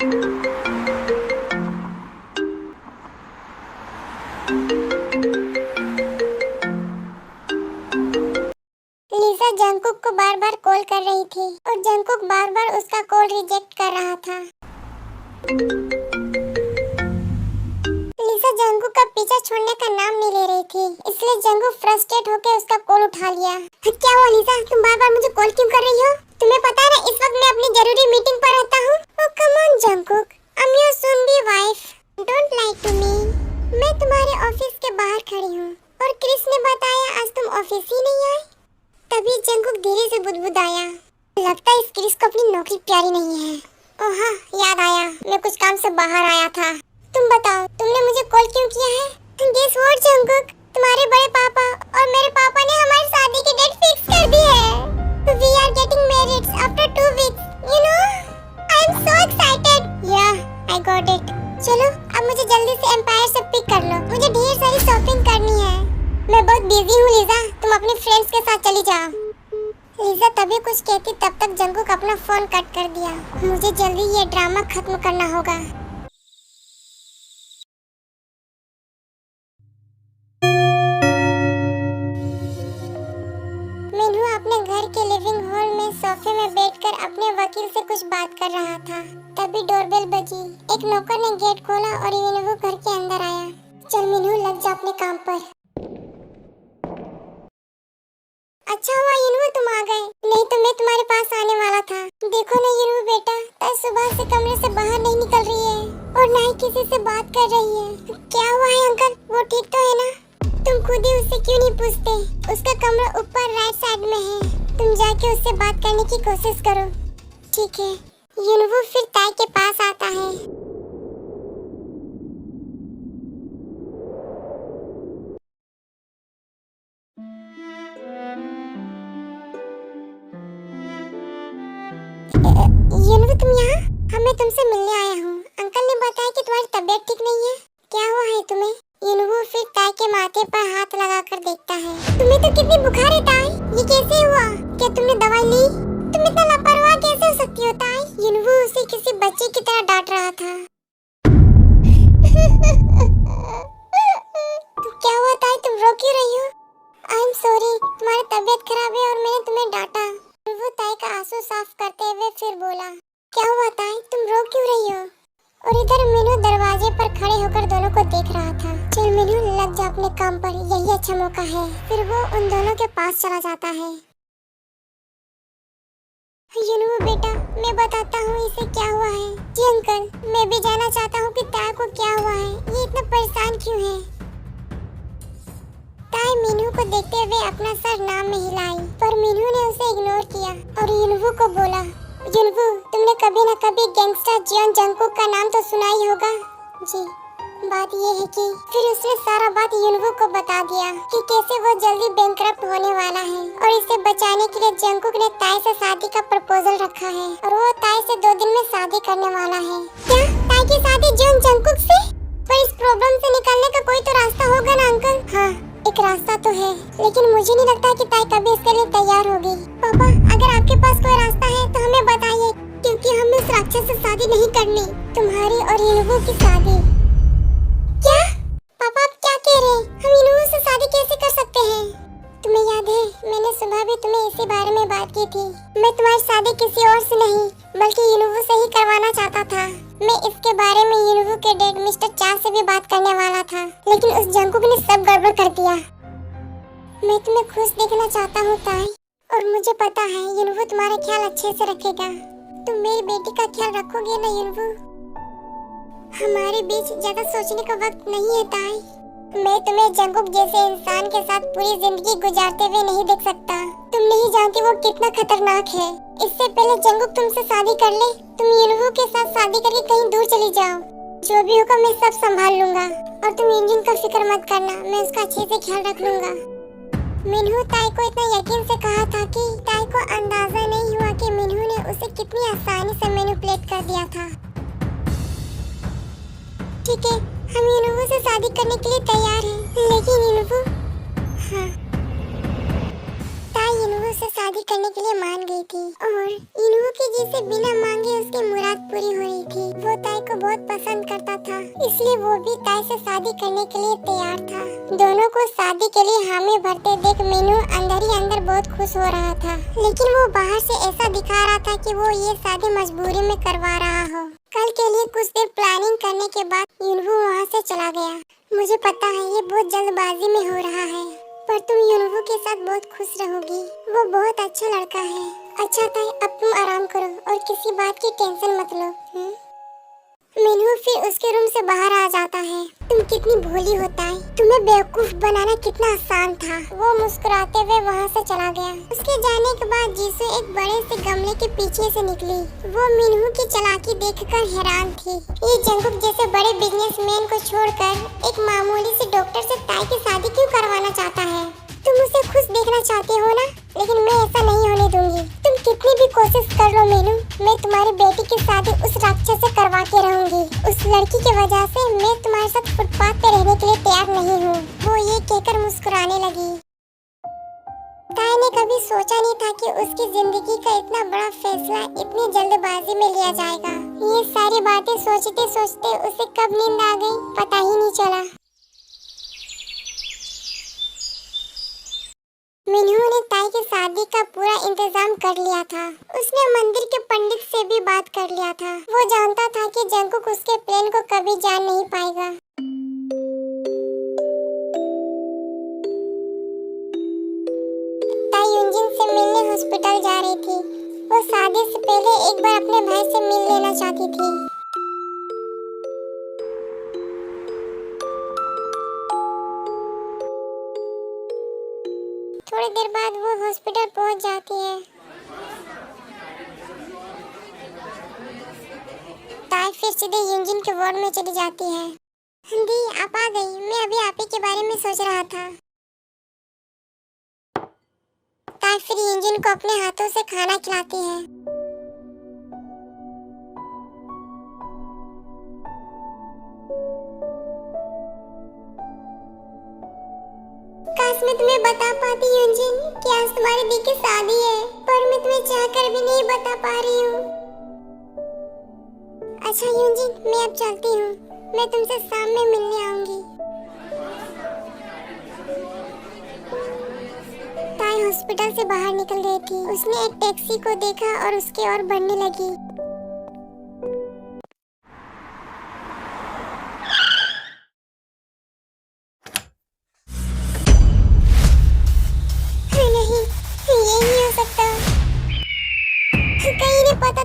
लिसा Jungkook को बार बार call कर रही थी और जंगकुक बार बार उसका कॉल रिजेक्ट कर रहा था। लिसा जंगकुक का पीछा छोड़ने का नाम नहीं ले रही थी, इसलिए जंगकुक फ्रस्ट्रेट होकर उसका कॉल उठा लिया। क्या हुआ लिसा, तुम बार बार मुझे कॉल क्यों कर रही हो? तुम्हें पता है ना इस वक्त मैं अपनी जरूरी मीटिंग पर रहता हूँ। Oh come on Jungkook, I am your soon be wife, don't lie to me. मैं तुम्हारे ऑफिस के बाहर खड़ी हूँ और क्रिस ने बताया आज तुम ऑफिस ही नहीं आए। तभी जंगकुक धीरे से बुदबुदाया, लगता है इस क्रिस को अपनी नौकरी प्यारी नहीं है। ओह हाँ, याद आया, मैं कुछ काम से बाहर आया था। तुम बताओ, तुमने मुझे कॉल क्यों किया है? गेस व्हाट जंगकुक, तुम्हारे बड़े पापा और मेरे पापा ने हमारी शादी की डेट फिक्स कर दी है। We are getting married after 2 weeks, you know. I am so excited. Yeah, I got it. चलो अब मुझे जल्दी से एम्पायर से पिक कर लो, मुझे ढेर सारी शॉपिंग करनी है। मैं बहुत बिजी हूँ लिजा, तुम अपने फ्रेंड्स के साथ चली जाओ। लिजा तभी कुछ कहती तब तक जंगकुक अपना फोन कट कर दिया। मुझे जल्दी ये ड्रामा खत्म करना होगा। मिन्हू अपने घर के लिविंग हॉल में सोफे में बैठकर अपने वकील से कुछ बात कर रहा था। तभी डोरबेल बजी। एक नौकर ने गेट खोला और मिन्हू घर के अंदर आया। चल मिन्हू, लग जा अपने काम पर। अच्छा हुआ युनू तुम आ गए, नहीं तो मैं तुम्हारे पास आने वाला था। देखो ना युनू बेटा, ताई सुबह से कमरे से बाहर नहीं निकल रही है और ना ही किसी से बात कर रही है। क्या हुआ है अंकल, वो ठीक तो है ना? तुम खुद ही उससे क्यों नहीं पूछते? उसका कमरा ऊपर राइट साइड में है, तुम जाके उससे बात करने की कोशिश करो। ठीक है। युनू फिर ताई के पास आता है। युनू तुम यहाँ? हाँ मैं तुमसे मिलने आया हूँ। अंकल ने बताया कि तुम्हारी तबीयत ठीक नहीं है। क्या हुआ है तुम्हें? युनू फिर ताई के माथे पर हाथ लगाकर देखता है। तुम्हें तो कितनी बुखार है ताई, ये कैसे हुआ? क्या तुमने दवाई ली? तुम इतना लापरवाह कैसे हो सकती हो ताई? युनू उसे किसी बच्चे की तरह डांट रहा था। क्या हुआ ताई, तुम रो क्यों रही हो? आई एम सॉरी, तुम्हारी तबीयत खराब है और मैंने तुम्हें डांटा। वो ताई का आंसू साफ करते हुए फिर बोला, क्या हुआ ताई, तुम रो क्यों रही हो? और इधर मीनू दरवाजे पर खड़े होकर दोनों को देख रहा था। चल मीनू, लग जा अपने काम पर, यही अच्छा मौका है। फिर वो उन दोनों के पास चला जाता है। युनू बेटा, मैं बताता हूँ इसे क्या हुआ है। जी अंकल, मैं भी जानना चाहता हूँ कि ताई को क्या हुआ है, ये इतना परेशान क्यों है। ताई मीनू को देखते हुए अपना सर नाम में हिलाई, पर मीनू ने उसे इग्नोर किया और युनू को बोला, युनू तुमने कभी न कभी गैंगस्टर जियोन जंगकुक का नाम तो सुना ही होगा। जी। बात ये है कि फिर उसने सारा बात युनू को बता दिया कि कैसे वो जल्दी बैंकरप्ट होने वाला है और इसे बचाने के लिए जंगकुक ने ताई से शादी का प्रपोजल रखा है और वो ताई से 2 दिन में शादी करने वाला है। क्या ताई की शादी जियोन जंगकुक से? पर इस प्रॉब्लम से निकलने का कोई तो रास्ता होगा ना अंकल? हाँ, एक रास्ता तो है, लेकिन मुझे नहीं लगता कि ताई कभी इसके लिए तैयार होगी। पापा, अगर आपके पास कोई रास्ता है तो हमें बताइए, क्योंकि हमें उस राक्षस से शादी नहीं करनी, तुम्हारी और युनू की शादी। क्या पापा, आप क्या कह रहे हैं? हम युनू से शादी कैसे कर सकते हैं? तुम्हें याद है, मैंने सुबह भी तुम्हें इसी बारे में बात की थी। मैं तुम्हारी शादी किसी और से नहीं बल्कि युनू से ही करवाना चाहता था। मैं इसके बारे में युनू के डैड मिस्टर चा से भी बात करने वाला था, लेकिन उस जंगकुक ने सब गड़बड़ कर दिया। मैं तुम्हें खुश देखना चाहता हूँ ताई, और मुझे पता है युनू तुम्हारा ख्याल अच्छे से रखेगा। तुम मेरी बेटी का ख्याल रखोगे ना युनू? हमारे बीच ज्यादा सोचने का वक्त नहीं है ताई। मैं तुम्हें जंगकुक जैसे इंसान के साथ पूरी जिंदगी गुजारते हुए नहीं देख सकता। तुम नहीं जानती वो कितना खतरनाक है। इससे पहले जंगकुक तुमसे शादी कर ले, तुम युनू के साथ शादी करके कहीं दूर चली जाओ। जो भी होगा मैं सब संभाल लूंगा और तुम इंजन का फिक्र मत करना, मैं उसका अच्छे से ख्याल रख लूंगा। मिन्हू ताई को इतना यकीन से कहा था कि ताई को अंदाजा नहीं हुआ कि मिन्हू ने उसे कितनी आसानी से मैनिपुलेट कर दिया था। ठीक है, हम युनू से शादी करने के लिए तैयार हैं, लेकिन युनू, हाँ ताई इन्हू से शादी करने के लिए मान गई थी और इन्हू की जी से बिना मांगे उसकी मुराद पूरी हो रही थी। वो ताई को बहुत पसंद करता था, इसलिए वो भी ताई से शादी करने के लिए तैयार था। दोनों को शादी के लिए हामी भरते देख मीनू अंदर ही अंदर बहुत खुश हो रहा था, लेकिन वो बाहर से ऐसा दिखा रहा था कि वो ये शादी मजबूरी में करवा रहा हो। कल के लिए कुछ देर प्लानिंग करने के बाद युनवू वहाँ से चला गया। मुझे पता है ये बहुत जल्दबाजी में हो रहा है, पर तुम युनवू के साथ बहुत खुश रहोगी। वो बहुत अच्छा लड़का है। अच्छा था, अब तुम आराम करो और किसी बात की टेंशन मत लो। मीनू फिर उसके रूम से बाहर आ जाता है। तुम कितनी भोली होता है, तुम्हें बेवकूफ बनाना कितना आसान था। वो मुस्कुराते हुए वहाँ से चला गया। उसके जाने के बाद जीसू एक बड़े से गमले के पीछे से निकली। वो मीनू की चालाकी देखकर हैरान थी। ये जंगकुक जैसे बड़े बिजनेसमैन को छोड़कर एक मामूली से डॉक्टर से ताई की शादी क्यों करवाना चाहता है? तुम उसे खुश देखना चाहती हो ना, लेकिन मैं ऐसा नहीं होने दूंगी। तुम कितनी भी कोशिश कर लो मीनू, मैं तुम्हारी बेटी की शादी उस राक्षस से करवा के रहूंगी। उस लड़की की वजह से मैं तुम्हारे साथ फुटपाथ पे रहने के लिए तैयार नहीं हूँ। वो ये कहकर मुस्कुराने लगी। ताई ने कभी सोचा नहीं था कि उसकी जिंदगी का इतना बड़ा फैसला इतनी जल्दबाजी में लिया जाएगा। ये सारी बातें सोचते सोचते उसे कब नींद आ गई पता ही नहीं चला। मीनू ने ताई की शादी का पूरा इंतजाम कर लिया था। उसने मंदिर के पंडित से भी बात कर लिया था। वो जानता था कि जंगकुक उसके प्लान को कभी जान नहीं पाएगा। ताई युनजिन से मिलने हॉस्पिटल जा रही थी। वो शादी से पहले एक बार अपने भाई से मिल लेना चाहती थी। थोड़ी देर बाद वो हॉस्पिटल पहुंच जाती है। ताई फिर सीधे युनजिन के वार्ड में चली जाती है। दी आप आ गई, मैं अभी आप ही के बारे में सोच रहा था। ताई फिर युनजिन को अपने हाथों से खाना खिलाती है। काश मैं तुम्हें बता पाती युनजिन कि आज तुम्हारी दी की शादी है, पर मैं तुम्हें चाहकर भी नहीं बता पा रही हूँ। अच्छा युनजिन, मैं अब चलती हूँ। मैं तुमसे शाम में मिलने आऊंगी। ताई हॉस्पिटल से बाहर निकल गई थी। उसने एक टैक्सी को देखा और उसकी ओर बढ़ने लगी। नहीं, ये नहीं हो सकता। कहीं नहीं पता